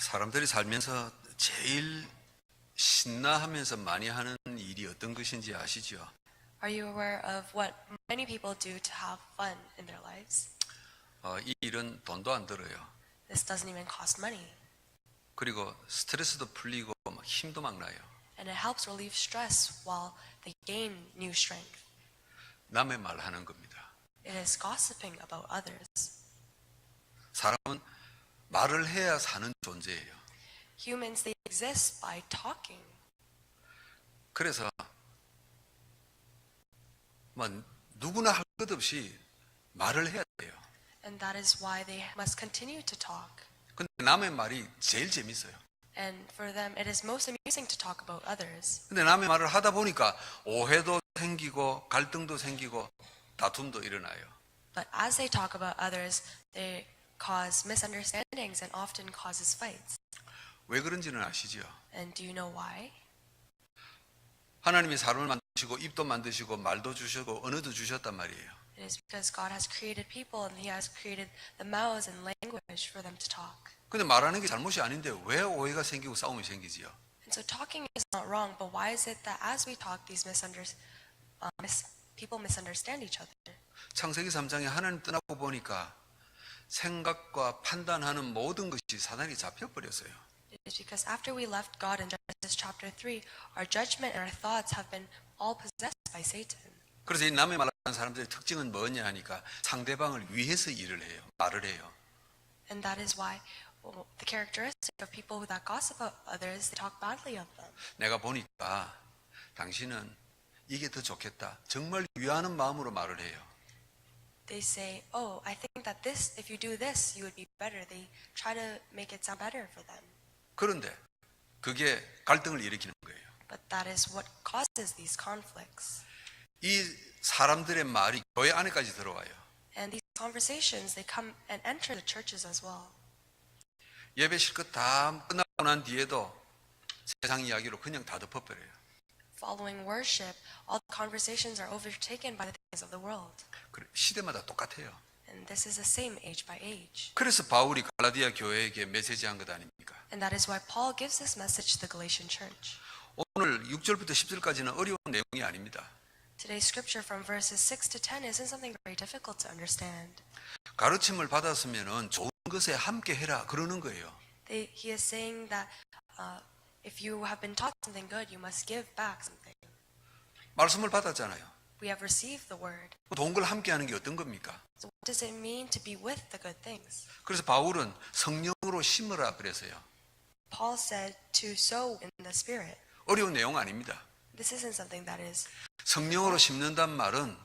사람들이 살면서 제일 신나하면서 많이 하는 일이 어떤 것인지 아시죠? Are you aware of what many people do to have fun in their lives? 이 일은 돈도 안 들어요. This doesn't even cost money. 그리고 스트레스도 풀리고 막 힘도 막 나요. And it helps relieve stress while they gain new strength. 남의 말 하는 겁니다. It is gossiping about others. 사람은 말을 해야 사는 존재예요. Humans, they exist by talking. 그래서 누구나 할 것 없이 말을 해야 돼요. And that is why they must continue to talk. 근데 남의 말이 제일 재밌어요. And for them, it is most amusing to talk about others. 근데 남의 말을 하다 보니까 오해도 생기고 갈등도 생기고 다툼도 일어나요. But as they talk about others, they cause misunderstandings and often causes fights. 왜 그런지는 아시죠? And do you know why? 하나님이 사람을 만드시고 입도 만드시고 말도 주시고 언어도 주셨단 말이에요. It is because God has created people and He has created the mouths and language for them to talk. 근데 말하는 게 잘못이 아닌데 왜 오해가 생기고 싸움이 생기지요? And so talking is not wrong, but why is it that as we talk, these people misunderstand each other? 창세기 3장에 하나님 떠나고 보니까 생각과 판단하는 모든 것이 사단이 잡혀버렸어요. It is because after we left God in Genesis chapter 3, our judgment and our thoughts have been all possessed by Satan. 그래서 이 남의 말하는 사람들의 특징은 뭐냐 하니까 상대방을 위해서 일을 해요. 말을 해요. And that is why the characteristic of people that gossip about others, they talk badly of them. 내가 보니까 당신은 이게 더 좋겠다. 정말 위하는 마음으로 말을 해요. They say, oh, I think that this, if you do this, you would be better. They try to make it sound better for them. 그런데 그게 갈등을 일으키는 거예요. But that is what causes these conflicts. 이 사람들의 말이 교회 안에까지 들어와요. And these conversations, they come and enter the churches as well. 예배 실컷 다 끝나고 난 뒤에도 세상 이야기로 그냥 다 덮어버려요. Following worship, all the conversations are overtaken by the things of the world. 시대마다 똑같아요. And this is the same age by age. 그래서 바울이 갈라디아 교회에게 메시지한 것 아닙니까? And that is why Paul gives this message to the Galatian church. 오늘 6절부터 10절까지는 어려운 내용이 아닙니다. Today's scripture from verses 6 to 10 isn't something very difficult to understand. 가르침을 받았으면 좋은 것에 함께 해라 그러는 거예요. He is saying that if you have been taught something good, you must give back something. 말씀을 받았잖아요. We have received the word. 좋은 걸 함께 하는 게 어떤 겁니까? So what does it mean to be with the good things? 그래서 바울은 성령으로 심으라 그랬어요. Paul said to sow in the Spirit. 어려운 내용 아닙니다. This isn't something that is. 성령으로 심는단 말은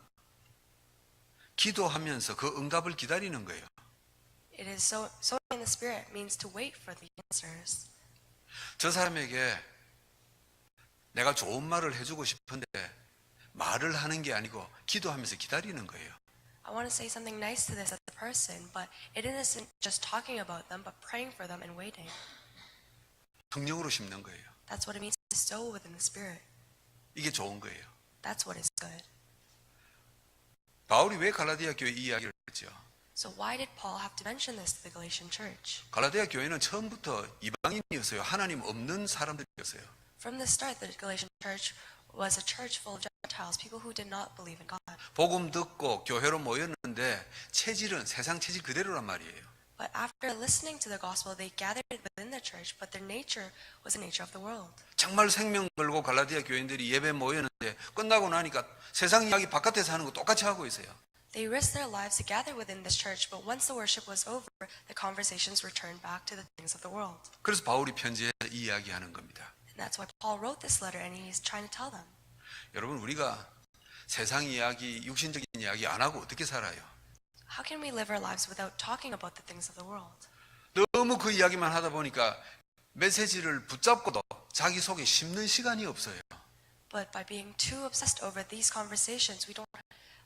기도하면서 그 응답을 기다리는 거예요. It is sowing in the Spirit means to wait for the answers. 저 사람에게 내가 좋은 말을 해주고 싶은데 말을 하는 게 아니고 기도하면서 기다리는 거예요. I want to say something nice to this person, but it isn't just talking about them, but praying for them and waiting. 성령으로 심는 거예요. That's what it means to sow within the Spirit. 이게 좋은 거예요. That's what is good. 바울이 왜 갈라디아 교회 이 이야기를 했죠? So why did Paul have to mention this to the Galatian church? 갈라디아 교회는 처음부터 이방인이었어요. 하나님 없는 사람들이었어요. From the start, the Galatian church was a church full of Gentiles, people who did not believe in God. 복음 듣고 교회로 모였는데 체질은 세상 체질 그대로란 말이에요. But after listening to the gospel, they gathered within the church, but their nature was the nature of the world. 정말 생명 걸고 갈라디아 교인들이 예배 모였는데 끝나고 나니까 세상 이야기 바깥에서 하는 거 똑같이 하고 있어요. They risked their lives to gather within this church, but once the worship was over, the conversations returned back to the things of the world. 그래서 바울이 편지에 이 이야기하는 겁니다. And that's why Paul wrote this letter, and he's trying to tell them. 여러분 우리가 세상 이야기, 육신적인 이야기 안 하고 어떻게 살아요? How can we live our lives without talking about the things of the world? 너무 그 이야기만 하다 보니까 메시지를 붙잡고도 자기 속에 심는 시간이 없어요. But by being too obsessed over these conversations,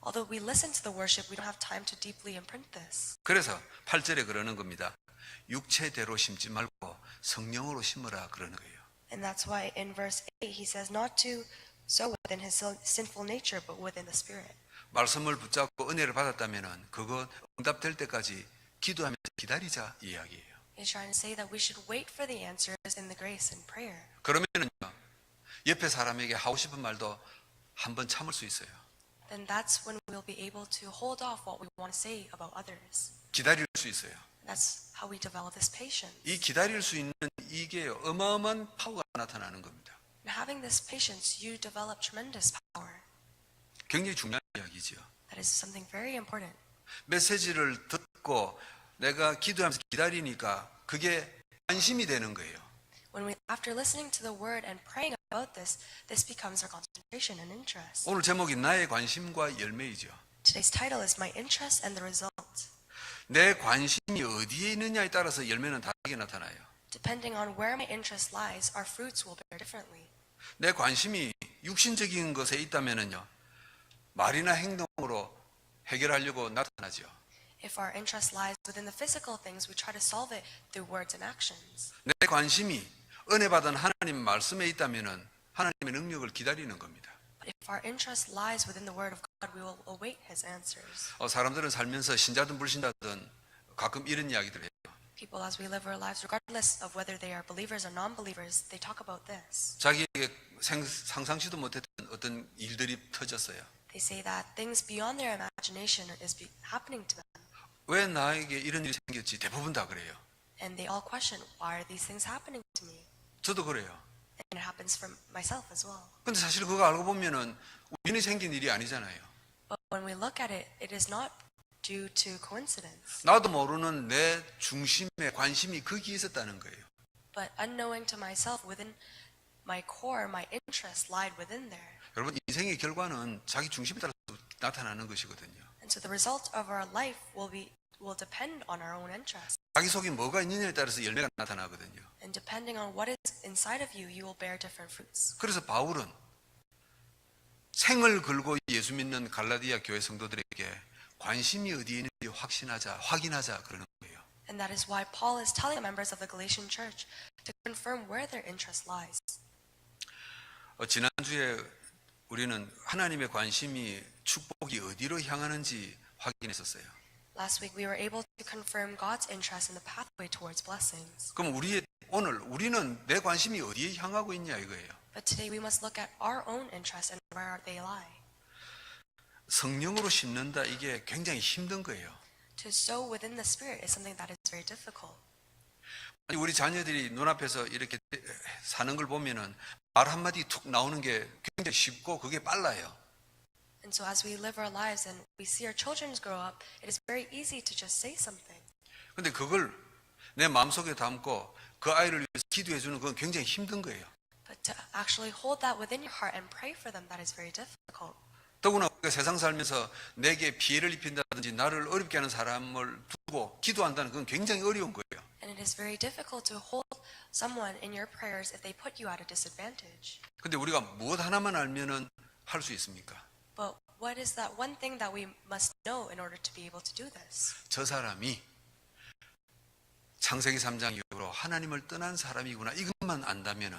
although we listen to the worship, we don't have time to deeply imprint this. 그래서 8절에 그러는 겁니다. 육체대로 심지 말고 성령으로 심으라 그러는 거예요. And that's why in verse 8 he says not to sow within his sinful nature, but within the Spirit. 말씀을 붙잡고 은혜를 받았다면 그거 응답될 때까지 기도하면서 기다리자 이 이야기예요. He's trying to say that we should wait for the answers in the grace and prayer. 그러면은요, 옆에 사람에게 하고 싶은 말도 한번 참을 수 있어요. Then that's when we'll be able to hold off what we want to say about others. 기다릴 수 있어요. That's how we develop this patience. 이 기다릴 수 있는 이게 어마어마한 파워가 나타나는 겁니다. And having this patience, you develop tremendous power. 굉장히 중요한 이야기죠. That is something very important. 메시지를 듣고 내가 기도하면서 기다리니까 그게 관심이 되는 거예요. After listening to the word and praying about this, this becomes our concentration and interest. 오늘 제목이 나의 관심과 열매이죠. Today's title is My Interest and the Result. 내 관심이 어디에 있느냐에 따라서 열매는 다르게 나타나요. Depending on where my interest lies, our fruits will bear differently. 내 관심이 육신적인 것에 있다면은요, 말이나 행동으로 해결하려고 나타나죠. If our interest lies within the physical things, we try to solve it through words and actions. 내 관심이 은혜 받은 하나님 말씀에 있다면은 하나님의 능력을 기다리는 겁니다. But if our interest lies within the word of God, we will await His answers. 사람들은 살면서 신자든 불신자든 가끔 이런 이야기들 해요. People, as we live our lives, regardless of whether they are believers or non-believers, they talk about this. 자기에게 상상치도 못했던 어떤 일들이 터졌어요. They say that things beyond their imagination is happening to them. 왜 나에게 이런 일이 생겼지? 대부분 다 그래요. And they all question, why are these things happening to me? 저도 그래요. And it happens for myself as well. 근데 사실 그거 알고 보면은 우연히 생긴 일이 아니잖아요. But when we look at it, it is not due to coincidence. 나도 모르는 내 중심에 관심이 거기에 있었다는 거예요. But unknowing to myself, within my core, my interest lied within there. 여러분, 인생의 결과는 자기 중심에 따라서 나타나는 것이거든요. And so the result of our life will depend on our own interest. 자기 속에 뭐가 있느냐에 따라서 열매가 나타나거든요. And depending on what is inside of you, you will bear different fruits. 그래서 바울은 생을 걸고 예수 믿는 갈라디아 교회 성도들에게 관심이 어디에 있는지 확인하자 그러는 거예요. And that is why Paul is telling the members of the Galatian church to confirm where their interest lies. 지난주에 우리는 하나님의 관심이 축복이 어디로 향하는지 확인했었어요. Last week we were able to confirm God's interest in the pathway towards blessings. 그럼 오늘 우리는 내 관심이 어디에 향하고 있냐 이거예요. But today we must look at our own interests and where they lie. 성령으로 심는다 이게 굉장히 힘든 거예요. To sow within the Spirit is something that is very difficult. 아니, 우리 자녀들이 눈앞에서 이렇게 사는 걸 보면은 말 한마디 툭 나오는 게 굉장히 쉽고 그게 빨라요. And so as we live our lives and we see our children grow up, it is very easy to just say something. 근데 그걸 내 마음속에 담고 그 아이를 위해서 기도해 주는 건 굉장히 힘든 거예요. But to actually hold that within your heart and pray for them, that is very difficult. 더구나 우리가 세상 살면서 내게 피해를 입힌다든지 나를 어렵게 하는 사람을 두고 기도한다는 건 굉장히 어려운 거예요. And it is very difficult to hold someone in your prayers if they put you at a disadvantage. 근데 우리가 무엇 하나만 알면은 할 수 있습니까? But what is that one thing that we must know in order to be able to do this? 저 사람이 창세기 3장 이후로 하나님을 떠난 사람이구나 이것만 안다면은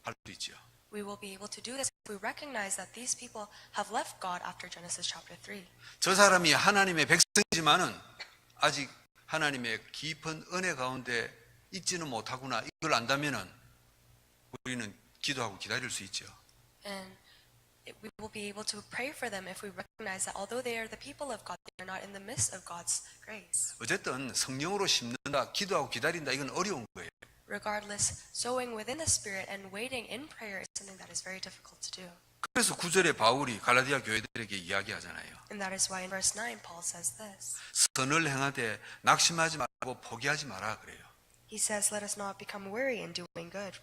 할 수 있죠. We will be able to do this if we recognize that these people have left God after Genesis chapter 3. 저 사람이 하나님의 백성이지만은 아직 하나님의 깊은 은혜 가운데 있지는 못하구나 이걸 안다면은 우리는 기도하고 기다릴 수 있죠. And we will be able to pray for them if we recognize that although they are the people of God, they are not in the midst of God's grace. 어쨌든 성령으로 심는다, 기도하고 기다린다 이건 어려운 거예요. Regardless, sowing within the Spirit and waiting in prayer is something that is very difficult to do. 그래서 9절에 바울이 갈라디아 교회들에게 이야기하잖아요. And that is why in verse 9 Paul says this. 선을 행하되 낙심하지 말고 포기하지 마라 그래요. He says, let us not become weary in doing good.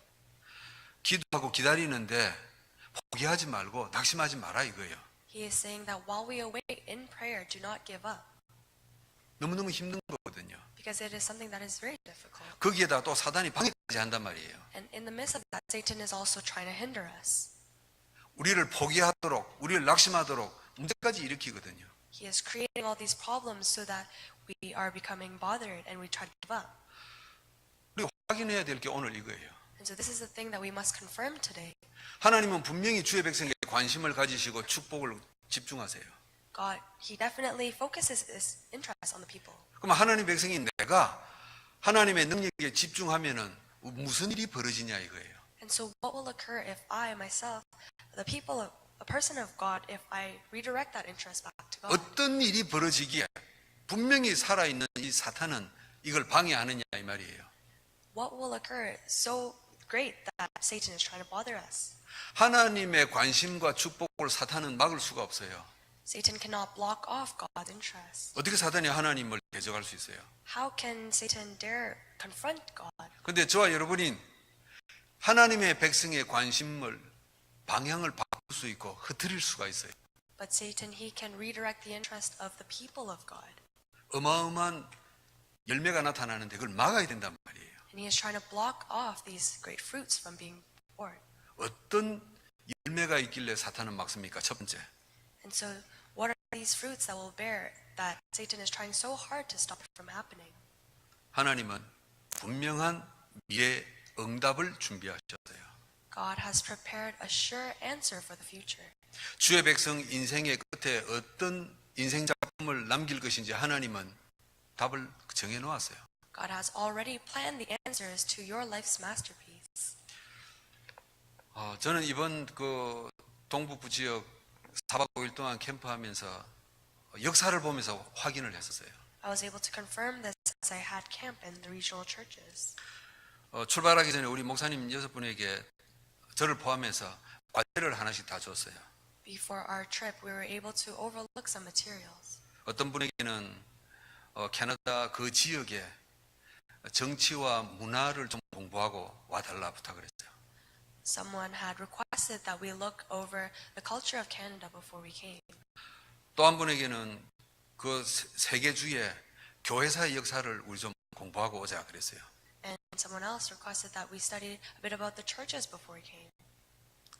기도하고 기다리는데 포기하지 말고 낙심하지 마라 이거예요. He is saying that while we await in prayer, do not give up. 너무너무 힘든 거거든요. Because it is something that is very difficult. 거기에다 또 사단이 방해까지 한단 말이에요. And in the midst of that, Satan is also trying to hinder us. 우리를 포기하도록, 우리를 낙심하도록 문제까지 일으키거든요. He is creating all these problems so that we are becoming bothered and we try to give up. 우리가 확인해야 될 게 오늘 이거예요. And so this is the thing that we must confirm today. 하나님은 분명히 주의 백성에게 관심을 가지시고 축복을 집중하세요. God, He definitely focuses His interest on the people. 그럼 하나님 백성이 내가 하나님의 능력에 집중하면은 무슨 일이 벌어지냐 이거예요. And so what will occur if I myself, a person of God, if I redirect that interest back to God? 어떤 일이 벌어지기에 분명히 살아있는 이 사탄은 이걸 방해하느냐 이 말이에요. What will occur so great that Satan is trying to bother us? 하나님의 관심과 축복을 사탄은 막을 수가 없어요. Satan cannot block off God's interest. 어떻게 사탄이 하나님을 대적할 수 있어요? How can Satan dare confront God? 그런데 저와 여러분이 하나님의 백성의 관심을 방향을 바꿀 수 있고 흐트릴 수가 있어요. But Satan, he can redirect the interest of the people of God. 어마어마한 열매가 나타나는데 그걸 막아야 된단 말이에요. And he is trying to block off these great fruits from being born. 어떤 열매가 있길래 사탄은 막습니까? 첫 번째, And so what are these fruits that will bear that Satan is trying so hard to stop it from happening? 하나님은 분명한 미래 응답을 준비하셨어요. God has prepared a sure answer for the future. 주의 백성 인생의 끝에 어떤 인생 작품을 남길 것인지 하나님은 답을 정해 놓았어요. God has already planned the answers to your life's masterpiece. 저는 이번 그 동북부 지역 4박 5일 동안 캠프하면서 역사를 보면서 확인을 했었어요. I was able to confirm this as I had camp in the regional churches. 출발하기 전에 우리 목사님 6분에게 저를 포함해서 과제를 하나씩 다 줬어요. Before our trip, we were able to overlook some materials. 어떤 분에게는 캐나다 그 지역의 정치와 문화를 좀 공부하고 와달라 부탁을 했어요. Someone had requested that we look over the culture of Canada before we came. 또 한 분에게는 그 세계주의 교회사의 역사를 우리 좀 공부하고 오자 그랬어요. And someone else requested that we study a bit about the churches before we came.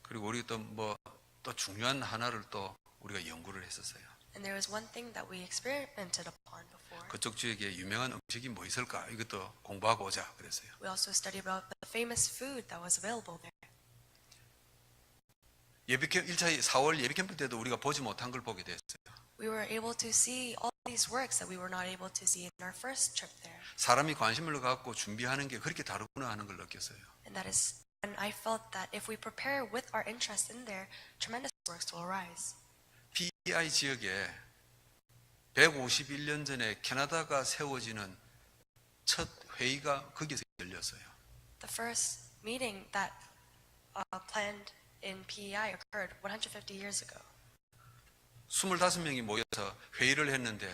그리고 우리 또 중요한 하나를 또 우리가 연구를 했었어요. And there was one thing that we experimented upon before. 그쪽 지역에 유명한 음식이 뭐 있을까 이것도 공부하고 오자 그랬어요. We also studied about the famous food that was available there. 예비캠 1차 4월 예비캠프 때도 우리가 보지 못한 걸 보게 됐어요. We were able to see all these works that we were not able to see in our first trip there. 사람이 관심을 갖고 준비하는 게 그렇게 다르구나 하는 걸 느꼈어요. And that is, and I felt that if we prepare with our interest in there, tremendous works will arise. PEI 지역에 151년 전에 캐나다가 세워지는 첫 회의가 거기서 열렸어요. The first meeting that planned in PEI occurred 150 years ago. 25명이 모여서 회의를 했는데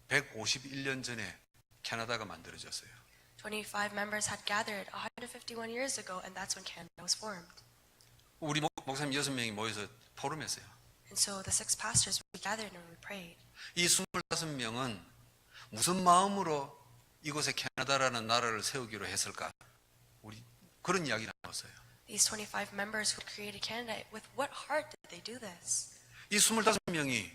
151년 전에 캐나다가 만들어졌어요. 25 members had gathered 151 years ago, and that's when Canada was formed. 우리 목사님 6명이 모여서 포럼했어요. And so the 6 pastors, we gathered and we prayed. 이 25명은 무슨 마음으로 이곳에 캐나다라는 나라를 세우기로 했을까? 우리 그런 이야기를 나눴어요. These 25 members who created Canada, with what heart did they do this? 이 25명이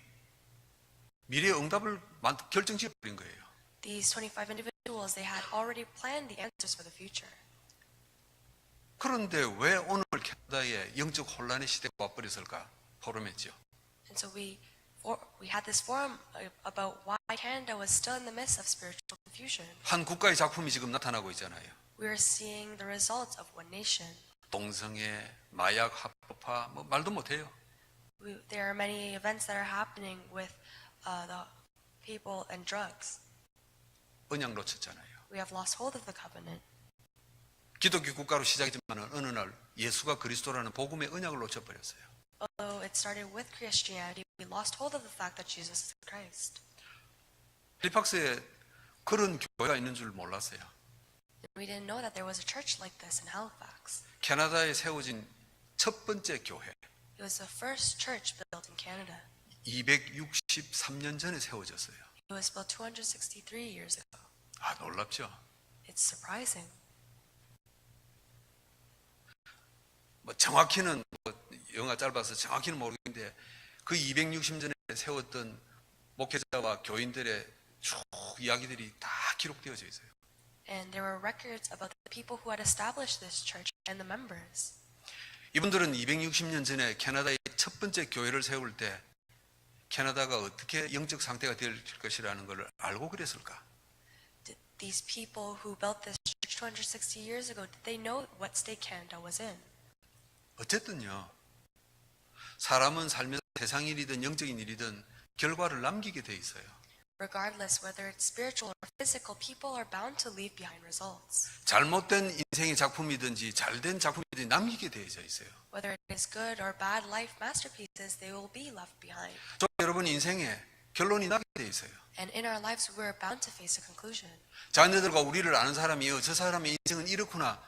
미래의 응답을 결정지어버린 거예요. These 25 individuals, they had already planned the answers for the future. 그런데 왜 오늘 캐나다에 영적 혼란의 시대가 와버렸을까? 포럼했죠. And so we had this forum about why Canada was still in the midst of spiritual confusion. 한 국가의 작품이 지금 나타나고 있잖아요. We are seeing the results of one nation. 동성애, 마약, 합법화, 뭐 말도 못해요. There are many events that are happening with the people and drugs. 언약 놓쳤잖아요. We have lost hold of the covenant. 기독교 국가로 시작했지만 어느 날 예수가 그리스도라는 복음의 언약을 놓쳐버렸어요. Although it started with Christianity, we lost hold of the fact that Jesus is Christ. 헬리팍스에 그런 교회가 있는 줄 몰랐어요. We didn't know that there was a church like this in Halifax. 캐나다에 세워진 첫 번째 교회. It was the first church built in Canada. 263년 전에 세워졌어요. It was built 263 years ago. 놀랍죠? It's surprising. 정확히는 영화 짧아서 정확히는 모르겠는데 그 260년 전에 세웠던 목회자와 교인들의 쭉 이야기들이 다 기록되어져 있어요. And there were records about the people who had established this church and the members. 이분들은 260년 전에 캐나다의 첫 번째 교회를 세울 때 캐나다가 어떻게 영적 상태가 될 것이라는 걸 알고 그랬을까? These people who built this church 260 years ago, did they know what state Canada was in? 어쨌든요, 사람은 살면서 세상 일이든 영적인 일이든 결과를 남기게 돼 있어요. Regardless whether it's spiritual or physical, people are bound to leave behind results. 잘못된 인생의 작품이든지 잘된 작품이든지 남기게 되어져 있어요. Whether it is good or bad life masterpieces, they will be left behind. 저 여러분 인생에 결론이 나게 돼 있어요. And in our lives, we're bound to face a conclusion. 자녀들과 우리를 아는 사람이요, 저 사람의 인생은 이렇구나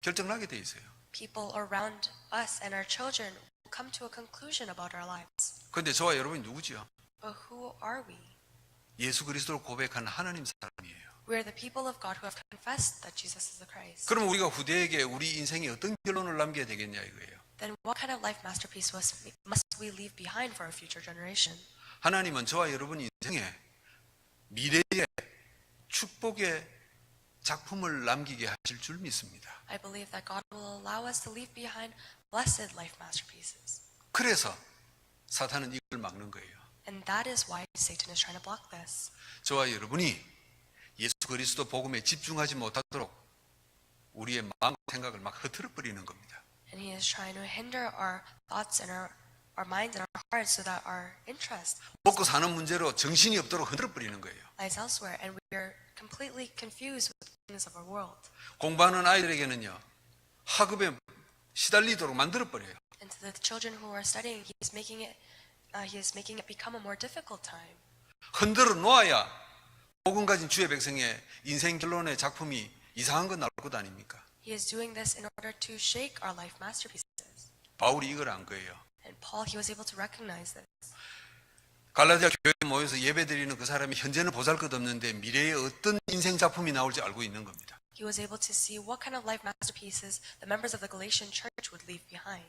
결정나게 돼 있어요. People around us and our children will come to a conclusion about our lives. 그런데 저와 여러분이 누구지요? But who are we? 예수 그리스도를 고백한 하나님 사람이에요. We are the people of God who have confessed that Jesus is the Christ. 그럼 우리가 후대에게 우리 인생에 어떤 결론을 남겨야 되겠냐 이거예요. Then what kind of life masterpiece must we leave behind for our future generation? 하나님은 저와 여러분 인생에 미래의 축복의 작품을 남기게 하실 줄 믿습니다. I believe that God will allow us to leave behind blessed life masterpieces. 그래서 사탄은 이걸 막는 거예요. And that is why Satan is trying to block this. 저와 여러분이 예수 그리스도 복음에 집중하지 못하도록 우리의 마음 생각을 막 흐트러 버리는 겁니다. And he is trying to hinder our thoughts and our minds and our hearts so that our interest 먹고 사는 문제로 정신이 없도록 흔들어 버리는 거예요. lies elsewhere and we are completely confused with the things of our world. 공부하는 아이들에게는요, 학업에 시달리도록 만들어 버려요. And to the children who are studying, he is making it become a more difficult time. 흔들어 놓아야 복음 가진 주의 백성의 인생 결론의 작품이 이상한 건 나올 것 아닙니까? He is doing this in order to shake our life masterpieces. 바울이 이걸 안 거예요. And Paul, he was able to recognize this. 갈라디아 교회에 모여서 예배드리는 그 사람이 현재는 보잘것없는데 미래에 어떤 인생 작품이 나올지 알고 있는 겁니다. He was able to see what kind of life masterpieces the members of the Galatian church would leave behind.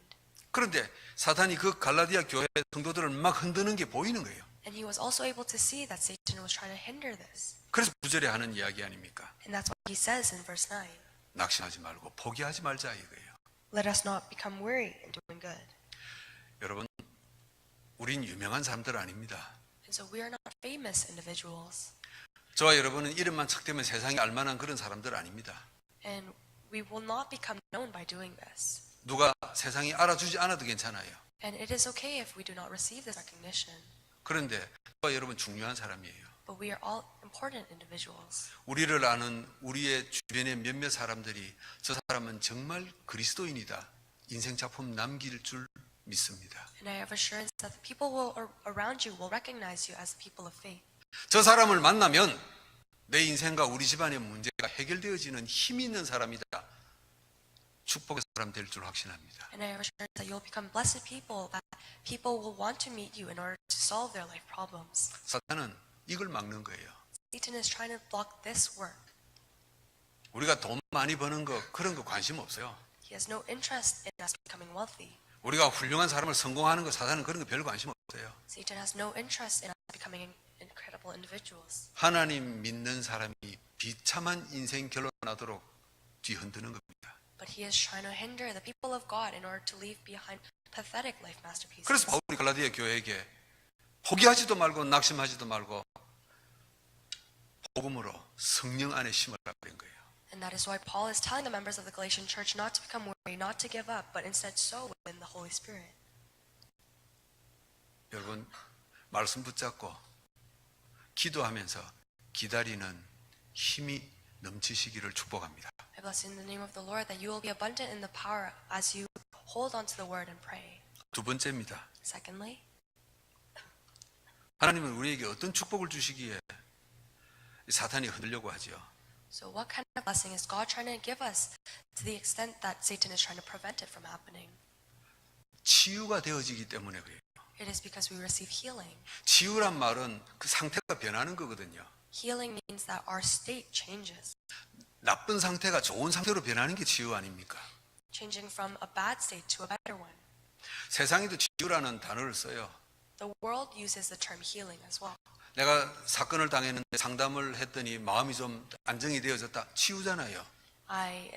그런데 사탄이 그 갈라디아 교회 성도들을 막 흔드는 게 보이는 거예요. And he was also able to see that Satan was trying to hinder this. 그래서 9절에 하는 이야기 아닙니까? And that's what he says in verse 9. 낙심하지 말고 포기하지 말자 이거예요. Let us not become weary in doing good. 여러분, 우린 유명한 사람들 아닙니다. And so we are not famous individuals. 저와 여러분은 이름만 척되면 세상이 알만한 그런 사람들 아닙니다. And we will not become known by doing this. 누가 세상이 알아주지 않아도 괜찮아요. And it is okay if we do not receive this recognition. 그런데 저와 여러분 중요한 사람이에요. But we are all important individuals. 우리를 아는 우리의 주변의 몇몇 사람들이 저 사람은 정말 그리스도인이다, 인생 작품 남길 줄 믿습니다. And I have assurance that the people around you will recognize you as the people of faith. 저 사람을 만나면 내 인생과 우리 집안의 문제가 해결되어지는 힘이 있는 사람이다, 축복의 사람 될 줄 확신합니다. And I have assurance that you'll become blessed people, that people will want to meet you in order to solve their life problems. 사탄은 이걸 막는 거예요. Satan is trying to block this work. 우리가 돈 많이 버는 거 그런 거 관심 없어요. He has no interest in us becoming wealthy. 우리가 훌륭한 사람을 성공하는 거, 사탄은 그런 거 별 관심 없어요. Satan has no interest in us becoming incredible individuals. 하나님 믿는 사람이 비참한 인생 결론하도록 뒤흔드는 겁니다. But he is trying to hinder the people of God in order to leave behind pathetic life masterpieces. 그래서 바울이 갈라디아 교회에게 포기하지도 말고 낙심하지도 말고 복음으로 성령 안에 심을 버린 거예요. And that is why Paul is telling the members of the Galatian church not to become weary, not to give up, but instead sow within the Holy Spirit. 여러분, 말씀 붙잡고 기도하면서 기다리는 힘이 넘치시기를 축복합니다. I bless in the name of the Lord that you will be abundant in the power as you hold on to the word and pray. 두 번째입니다. Secondly, 하나님은 우리에게 어떤 축복을 주시기에 사탄이 흔들려고 하죠. so what kind of blessing is God trying to give us to the extent that Satan is trying to prevent it from happening? 치유가 되어지기 때문에 그래요. It is because we receive healing. 치유란 말은 그 상태가 변하는 거거든요. Healing means that our state changes, 나쁜 상태가 좋은 상태로 변하는 게 치유 아닙니까? changing from a bad state to a better one. 세상에도 치유라는 단어를 써요. The world uses the term healing as well. 내가 사건을 당했는데 상담을 했더니 마음이 좀 안정이 되어졌다. 치유잖아요. I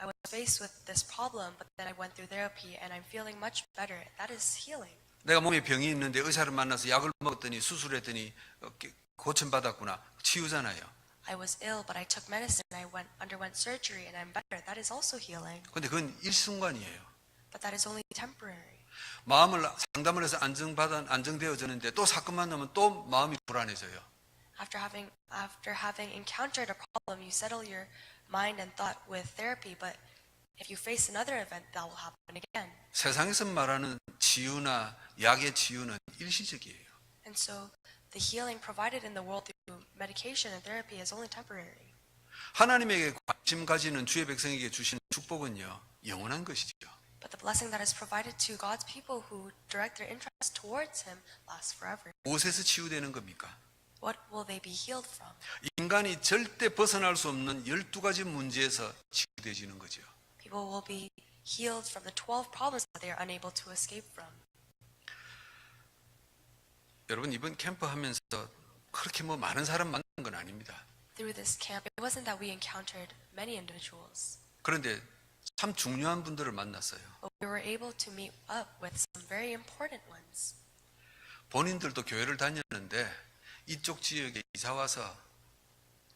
was faced with this problem, but then I went through therapy and I'm feeling much better. That is healing. 내가 몸에 병이 있는데 의사를 만나서 약을 먹었더니 수술했더니 고침받았구나. 치유잖아요. I was ill, but I took medicine. Underwent surgery, and I'm better. That is also healing. 근데 그건 일순간이에요. But that is only temporary. 마음을 상담을 해서 안정되어졌는데 또 사건만 나면 또 마음이 불안해져요. After having encountered a problem, you settle your mind and thought with therapy, but if you face another event, that will happen again. 세상에서 말하는 치유나 약의 치유는 일시적이에요. And so the healing provided in the world through medication and therapy is only temporary. 하나님에게 관심 가지는 주의 백성에게 주시는 축복은요, 영원한 것이죠. But the blessing that is provided to God's people who direct their interest towards Him lasts forever. 무엇에서 치유되는 겁니까? What will they be healed from? 인간이 절대 벗어날 수 없는 12가지 문제에서 치유되지는 거죠. People will be healed from the 12 problems that they are unable to escape from. 여러분 이번 캠프 하면서 그렇게 많은 사람 만난 건 아닙니다. Through this camp, it wasn't that we encountered many individuals, 그런데 참 중요한 분들을 만났어요. but we were able to meet up with some very important ones. 본인들도 교회를 다녔는데 이쪽 지역에 이사 와서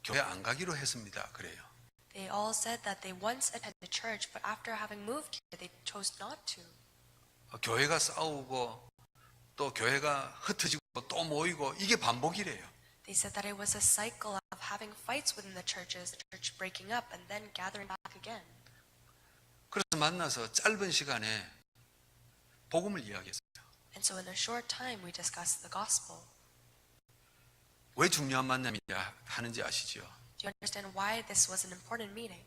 교회 안 가기로 했습니다. 그래요. They all said that they once attended church, but after having moved here, they chose not to. 교회가 싸우고 또 교회가 흩어지고 또 모이고 이게 반복이래요. They said that it was a cycle of having fights within the churches, the church breaking up and then gathering back again. 그래서 만나서 짧은 시간에 복음을 이야기했어요. And so in a short time, we discussed the gospel. 왜 중요한 만남이냐 하는지 아시죠? Do you understand why this was an important meeting?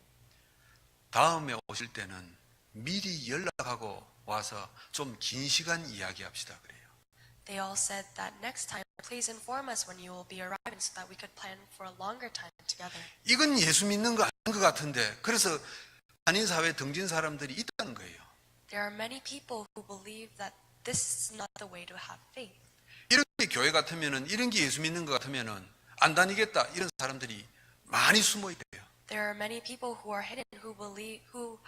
다음에 오실 때는 미리 연락하고 와서 좀 긴 시간 이야기합시다 그래요. They all said that next time, please inform us when you will be arriving so that we could plan for a longer time together. 이건 예수 믿는 거 아닌 것 같은데 그래서 한인사회 등진 사람들이 있다는 거예요. There are many people who believe that this is not the way to have faith. 이런 게 교회 같으면은 이런 게 예수 믿는 것 같으면은 안 다니겠다 이런 사람들이 많이 숨어 있대요. There are many people who are hidden who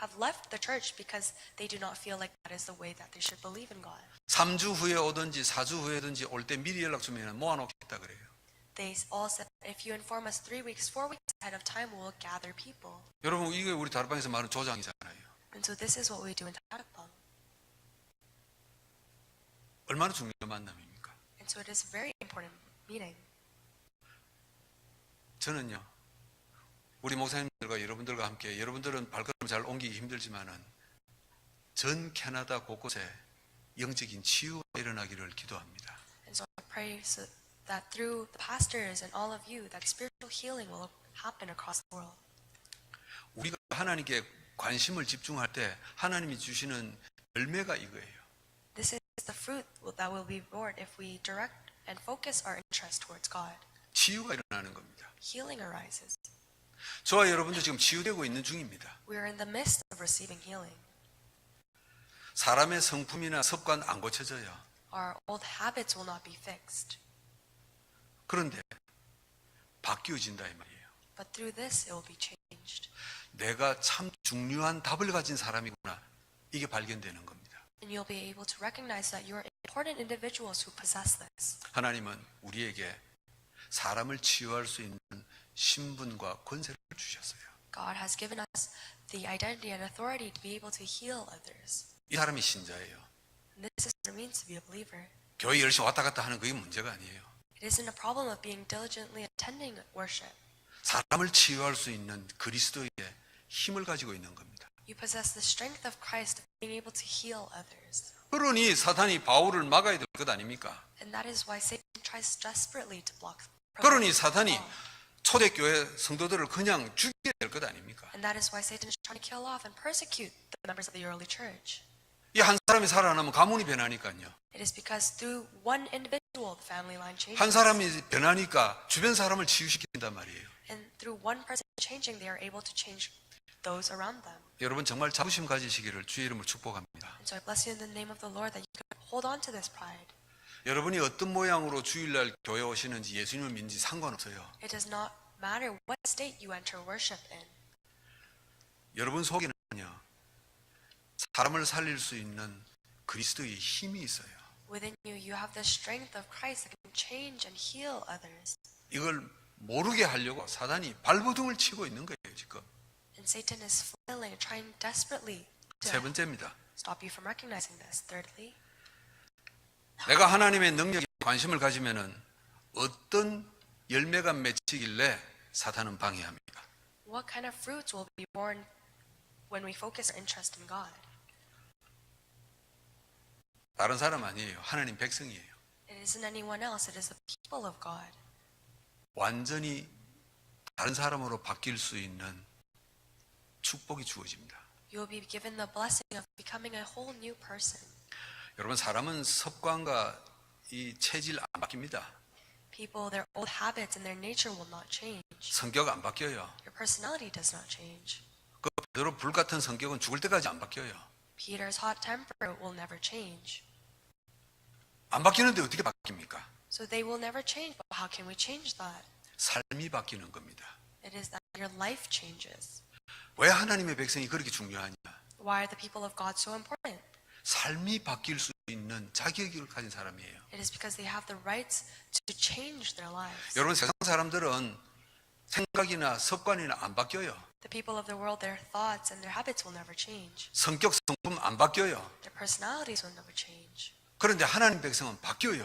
have left the church because they do not feel like that is the way that they should believe in God. 3주 후에 오든지 4주 후에든지 올 때 미리 연락 주면 모아놓겠다 그래요. They all said, if you inform us 3 weeks, 4 weeks ahead of time, we will gather people. 여러분 이게 우리 다락방에서 말하는 조장이잖아요. And so this is what we do in Tarakpang. 얼마나 중요한 만남입니까? And so it is a very important meeting. 저는요. 우리 목사님들과 여러분들과 함께 여러분들은 발걸음 잘 옮기기 힘들지만은 전 캐나다 곳곳에 영적인 치유가 일어나기를 기도합니다. And so I pray so that through the pastors and all of you, that spiritual healing will happen across the world. 우리가 하나님께 관심을 집중할 때 하나님이 주시는 열매가 이거예요. This is the fruit that will be born if we direct and focus our interest towards God. 치유가 일어나는 겁니다. Healing arises. 저와 여러분도 지금 치유되고 있는 중입니다. We are in the midst of receiving healing. 사람의 성품이나 습관 안 고쳐져요. Our old habits will not be fixed. 그런데 바뀌어진다 이 말이에요. But through this, it will be changed. 내가 참 중요한 답을 가진 사람이구나. 이게 발견되는 겁니다. And you'll be able to recognize that you are important individuals who possess this. 하나님은 우리에게 사람을 치유할 수 있는 신분과 권세를 주셨어요. God has given us the identity and authority to be able to heal others. 이 사람이 신자예요. And this is what it means to be a believer. 교회 열심히 왔다 갔다 하는 그게 문제가 아니에요. It isn't a problem of being diligently attending worship. 사람을 치유할 수 있는 그리스도의 힘을 가지고 있는 겁니다. You possess the strength of Christ of being able to heal others. 그러니 사탄이 바울을 막아야 될 것 아닙니까? And that is why Satan tries desperately to block. 그러니 사탄이 초대교회 성도들을 그냥 죽여야 될 것 아닙니까? And that is why Satan is trying to kill off and persecute the members of the early church. 이 한 사람이 살아나면 가문이 변하니까요. It is because through one individual, the family line changes. 한 사람이 변하니까 주변 사람을 치유시킨단 말이에요. And through one person changing, they are able to change those around them. 여러분 정말 자부심 가지시기를 주의 이름으로 축복합니다. And so I bless you in the name of the Lord that you can hold on to this pride. 여러분이 어떤 모양으로 주일날 교회 오시는지 예수님을 믿는지 상관없어요. It does not matter what state you enter worship in. 여러분 속에는요. 사람을 살릴 수 있는 그리스도의 힘이 있어요. Within you, you have the strength of Christ that can change and heal others. 이걸 모르게 하려고 사단이 발버둥을 치고 있는 거예요, 지금. And Satan is flailing, trying desperately 세 to 번째입니다. stop you from recognizing this. Thirdly, 내가 하나님의 능력에 관심을 가지면은 어떤 열매가 맺히길래 사탄은 방해합니까? what kind of fruits will be born when we focus our interest in God? 다른 사람 아니에요. 하나님 백성이에요. It isn't anyone else, it is the people of God. 완전히 다른 사람으로 바뀔 수 있는 축복이 주어집니다. You will be given the blessing of becoming a whole new person. 여러분, 사람은 습관과 이 체질 안 바뀝니다. People, their old habits and their nature will not change. 성격 안 바뀌어요. Your personality does not change. 그 베드로 불 같은 성격은 죽을 때까지 안 바뀌어요. Peter's hot temper will never change. 안 바뀌는데 어떻게 바뀝니까? So they will never change, but how can we change that? 삶이 바뀌는 겁니다. It is that your life changes. 왜 하나님의 백성이 그렇게 중요하냐? Why are the people of God so important? 삶이 바뀔 수 있는 자격을 가진 사람이에요. It is because they have the rights to change their lives. 여러분, 세상 사람들은 생각이나 습관이나 안 바뀌어요. The people of the world, their thoughts and their habits will never change. 성격, 성품 안 바뀌어요. Their personalities will never change. 그런데 하나님 백성은 바뀌어요.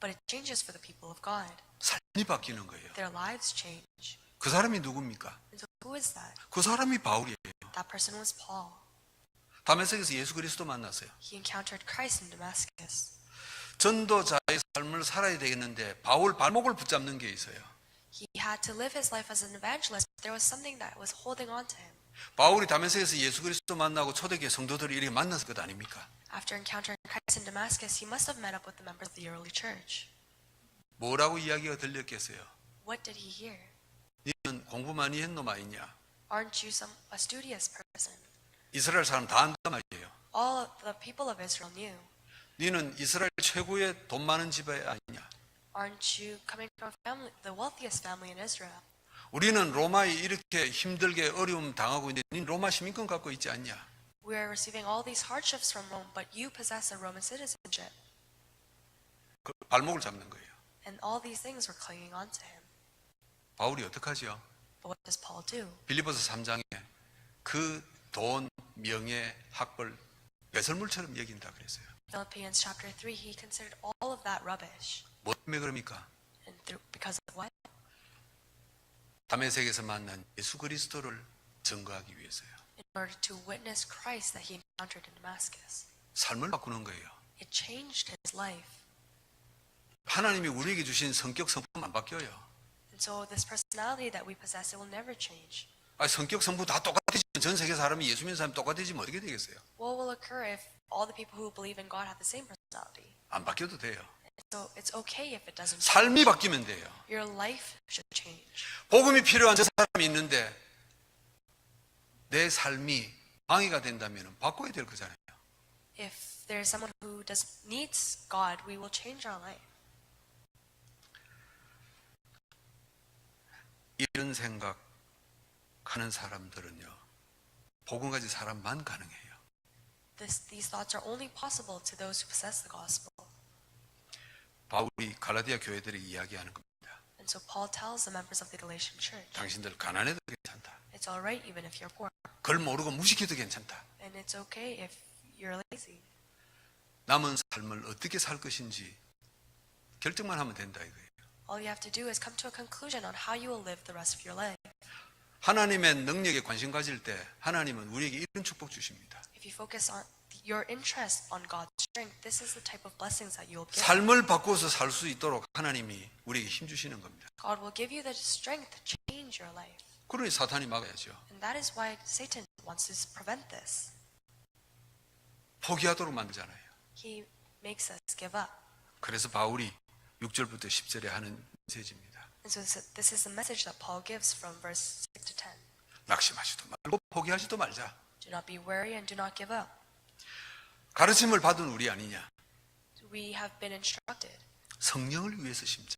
But it changes for the people of God. 삶이 바뀌는 거예요. Their lives change. 그 사람이 누굽니까? And so who is that? 그 사람이 바울이에요. That person was Paul. 다메섹에서 예수 그리스도 만났어요. He encountered Christ in Damascus. 전도자의 삶을 살아야 되겠는데 바울 발목을 붙잡는 게 있어요. He had to live his life as an evangelist, but there was something that was holding on to him. 바울이 다메섹에서 예수 그리스도 만나고 초대교회 성도들이 이렇게 만났을 것 아닙니까? After encountering Christ in Damascus, he must have met up with the members of the early church. 뭐라고 이야기가 들렸겠어요? What did he hear? 너는 공부 많이 했노 마이냐? Aren't you a studious person? 이스라엘 사람 다 안다 말이에요. All of the people of Israel knew. 너는 이스라엘 최고의 돈 많은 집에 아니냐? Aren't you coming from the wealthiest family in Israel? 우리는 로마에 이렇게 힘들게 어려움 당하고 있는데 네 로마 시민권 갖고 있지 않냐? We are receiving all these hardships from Rome, but you possess a Roman citizenship. 그 발목을 잡는 거예요. And all these things were clinging onto him. 바울이 어떡하지요? But what does Paul do? 빌립보서 3장에 그 돈, 명예, 학벌 배설물처럼 여긴다 그랬어요. Philippians chapter 3, he considered all of that rubbish. 뭐 때문에 그럽니까? And because of what? 다메섹에서 만난 예수 그리스도를 증거하기 위해서요. In order to witness Christ that he encountered in Damascus. 삶을 바꾸는 거예요. It changed his life. 하나님이 우리에게 주신 성격, 성품 안 바뀌어요. And so this personality that we possess, it will never change. 성격, 성품 다 똑같아지면 전 세계 사람이 예수 믿는 사람이 똑같아지면 어떻게 되겠어요? What will occur if all the people who believe in God have the same personality? 안 바뀌어도 돼요. So it's okay if it doesn't change. 삶이 바뀌면 돼요. Your life should change. 복음이 필요한 저 사람이 있는데 내 삶이 방해가 된다면 바꿔야 될 거잖아요. If there is someone who needs God, we will change our life. 이런 생각하는 사람들은요, 복음 가진 사람만 가능해요. These thoughts are only possible to those who possess the gospel. 바울이 갈라디아 교회들이 이야기하는 겁니다. And so Paul tells the members of the Galatian church, 당신들 가난해도 괜찮다. it's all right even if you're poor. 글 모르고 무식해도 괜찮다. And it's okay if you're lazy. 남은 삶을 어떻게 살 것인지 결정만 하면 된다 이거예요. All you have to do is come to a conclusion on how you will live the rest of your life. 하나님의 능력에 관심 가질 때 하나님은 우리에게 이런 축복 주십니다. If you focus on your interest on God's strength, this is the type of blessings that you will get. 삶을 바꾸어서 살 수 있도록 하나님이 우리에게 힘 주시는 겁니다. God will give you the strength to change your life. 그러니 사탄이 막아야죠. And that is why Satan wants to prevent this. 포기하도록 만들잖아요. He makes us give up. 그래서 바울이 6절부터 10절에 하는 메시지입니다. And so this is the message that Paul gives from verse 6 to 10. 낙심하지도 말고 포기하지도 말자. Do not be weary and do not give up. 가르침을 받은 우리 아니냐. We have been instructed. 성령을 위해서 심자.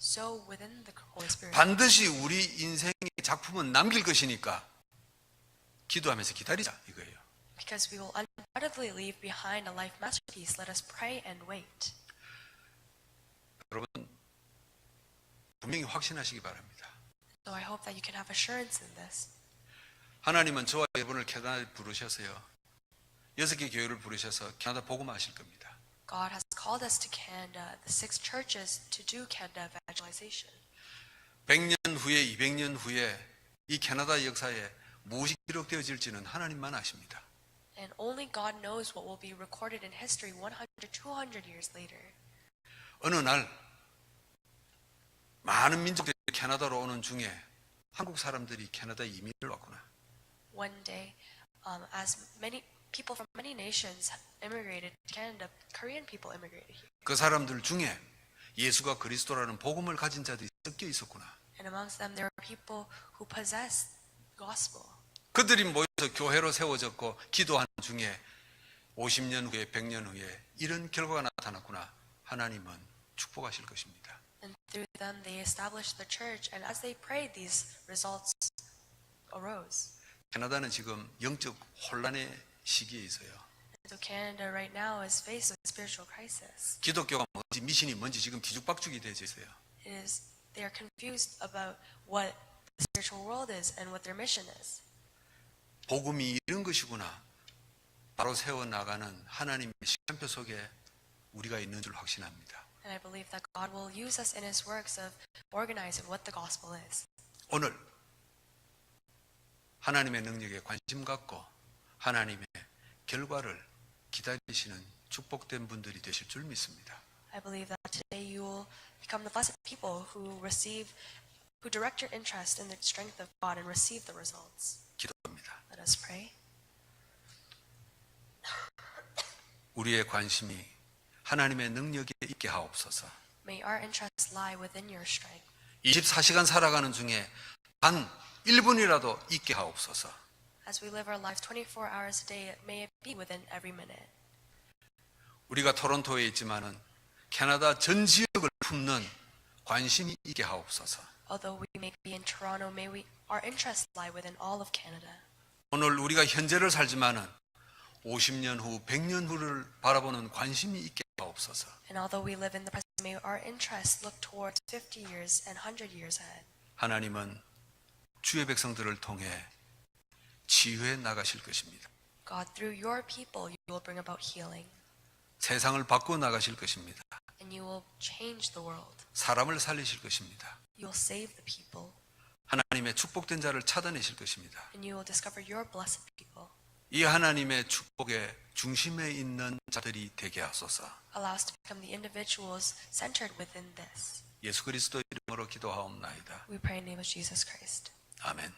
So within the Holy Spirit. 반드시 우리 인생의 작품은 남길 것이니까 기도하면서 기다리자 이거예요. Because we will undoubtedly leave behind a life masterpiece, let us pray and wait. 여러분, 분명히 확신하시기 바랍니다. So I hope that you can have assurance in this. 하나님은 저와 여러분을 캐나다에 부르셔서요. 6개 교회를 부르셔서 캐나다 복음화하실 겁니다. God has called us to Canada, the 6 churches, to do Canada evangelization. 100년 후에 200년 후에 이 캐나다 역사에 무엇이 기록되어질지는 하나님만 아십니다. And only God knows what will be recorded in history 100, 200 years later. 어느 날 많은 민족들이 캐나다로 오는 중에 한국 사람들이 캐나다에 이민을 왔구나. One day, as many people from many nations immigrated to Canada, Korean people immigrated here. 그 사람들 중에 예수가 그리스도라는 복음을 가진 자들이 섞여 있었구나. And amongst them there were people who possessed gospel. 그들이 모여서 교회로 세워졌고 기도하는 중에 50년 후에 100년 후에 이런 결과가 나타났구나. 하나님은 축복하실 것입니다. And through them they established the church, and as they prayed, these results arose. 캐나다는 지금 영적 혼란의 시기에 있어요. And so Canada right now is faced with spiritual crisis. 기독교가 뭔지 미신이 뭔지 지금 뒤죽박죽이 되어져 있어요. They are confused about what the spiritual world is and what their mission is. 복음이 이런 것이구나. 바로 세워나가는 하나님의 시간표 속에 우리가 있는 줄 확신합니다. And I believe that God will use us in His works of organizing what the gospel is. 오늘 하나님의 능력에 관심 갖고 하나님의 결과를 기다리시는 축복된 분들이 되실 줄 믿습니다. I believe that today you will become the blessed people who direct your interest in the strength of God and receive the results. 기도합니다. Let us pray. 우리의 관심이 하나님의 능력에 있게 하옵소서. May our interests lie within your strength. 24시간 살아가는 중에 단 1분이라도 있게 하옵소서. As we live our lives 24 hours a day, may it be within every minute. 우리가 토론토에 있지만은 캐나다 전 지역을 품는 관심이 있게 하옵소서. Although we may be in Toronto, our interests lie within all of Canada. 오늘 우리가 현재를 살지만은 50년 후, 100년 후를 바라보는 관심이 있게 하옵소서. And although we live in the present, may our interests look towards 50 years and 100 years ahead. 하나님은 주의 백성들을 통해 치유해 나가실 것입니다. God, through your people, you will bring about healing. 세상을 바꾸어 나가실 것입니다. And you will change the world. 사람을 살리실 것입니다. You will save the people. 하나님의 축복된 자를 찾아내실 것입니다. And you will discover your blessed people. 이 하나님의 축복의 중심에 있는 자들이 되게 하소서. Allow us to become the individuals centered within this. 예수 그리스도 이름으로 기도하옵나이다. We pray in the name of Jesus Christ. 아멘.